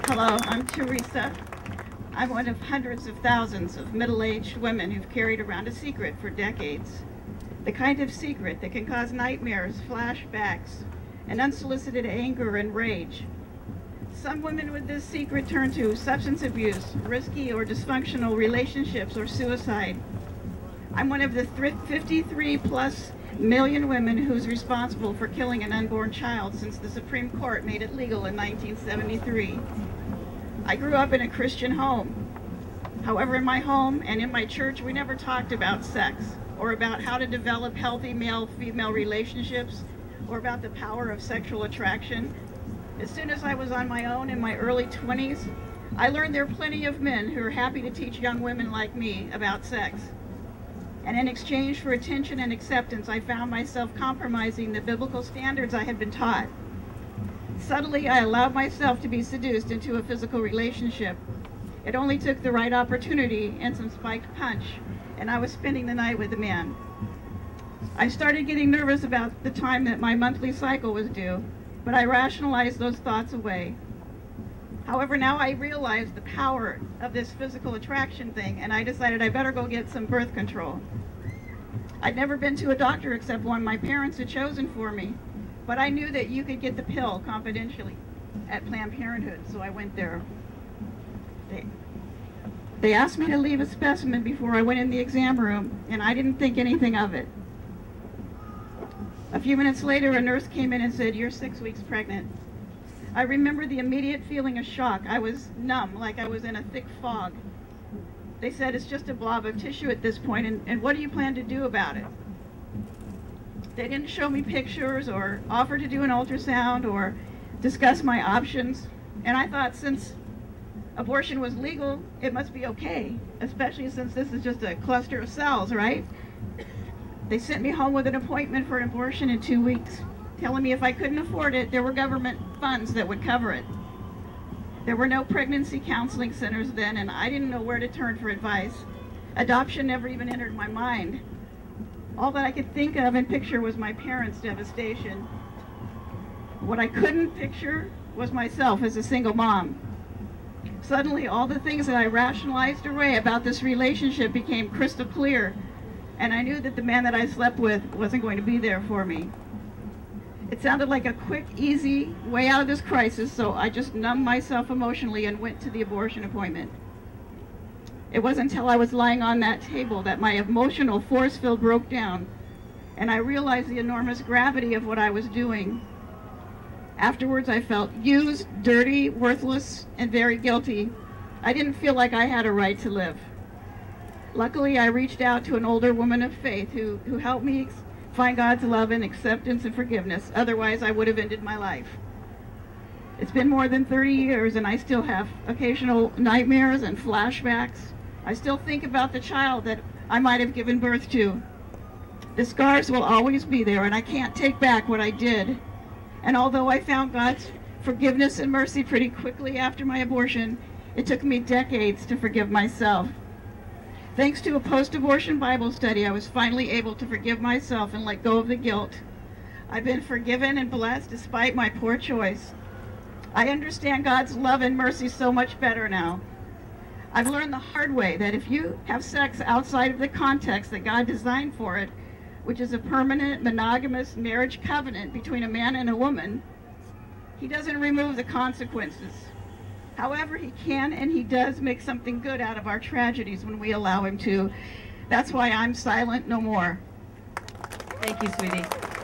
Hello, I'm Teresa. I'm one of hundreds of thousands of middle-aged women who've carried around a secret for decades. The kind of secret that can cause nightmares, flashbacks, and unsolicited anger and rage. Some women with this secret turn to substance abuse, risky or dysfunctional relationships, or suicide. I'm one of the 53+ million women who's responsible for killing an unborn child since the Supreme Court made it legal in 1973. I grew up in a Christian home. However, in my home and in my church, we never talked about sex or about how to develop healthy male-female relationships or about the power of sexual attraction. As soon as I was on my own in my early 20s, I learned there are plenty of men who are happy to teach young women like me about sex. And in exchange for attention and acceptance, I found myself compromising the biblical standards I had been taught. Subtly, I allowed myself to be seduced into a physical relationship. It only took the right opportunity and some spiked punch, and I was spending the night with a man. I started getting nervous about the time that my monthly cycle was due, but I rationalized those thoughts away. However, now I realize the power of this physical attraction thing, and I decided I better go get some birth control. I'd never been to a doctor except one my parents had chosen for me, but I knew that you could get the pill confidentially at Planned Parenthood, so I went there. They asked me to leave a specimen before I went in the exam room, and I didn't think anything of it. A few minutes later, a nurse came in and said, "You're 6 weeks pregnant." I remember the immediate feeling of shock. I was numb, like I was in a thick fog. They said, "It's just a blob of tissue at this point, and what do you plan to do about it?" They didn't show me pictures or offer to do an ultrasound or discuss my options. And I thought, since abortion was legal, it must be okay, especially since this is just a cluster of cells, right? They sent me home with an appointment for an abortion in 2 weeks, telling me if I couldn't afford it, there were government funds that would cover it. There were no pregnancy counseling centers then, and I didn't know where to turn for advice. Adoption never even entered my mind. All that I could think of and picture was my parents' devastation. What I couldn't picture was myself as a single mom. Suddenly, all the things that I rationalized away about this relationship became crystal clear, and I knew that the man that I slept with wasn't going to be there for me. It sounded like a quick, easy way out of this crisis, so I just numbed myself emotionally and went to the abortion appointment. It wasn't until I was lying on that table that my emotional force field broke down, and I realized the enormous gravity of what I was doing. Afterwards, I felt used, dirty, worthless, and very guilty. I didn't feel like I had a right to live. Luckily, I reached out to an older woman of faith who helped me find God's love and acceptance and forgiveness. Otherwise, I would have ended my life. It's been more than 30 years, and I still have occasional nightmares and flashbacks. I still think about the child that I might have given birth to. The scars will always be there, and I can't take back what I did. And although I found God's forgiveness and mercy pretty quickly after my abortion, it took me decades to forgive myself. Thanks to a post-abortion Bible study, I was finally able to forgive myself and let go of the guilt. I've been forgiven and blessed despite my poor choice. I understand God's love and mercy so much better now. I've learned the hard way that if you have sex outside of the context that God designed for it, which is a permanent monogamous marriage covenant between a man and a woman, He doesn't remove the consequences. However, He can and He does make something good out of our tragedies when we allow Him to. That's why I'm silent no more. Thank you, sweetie.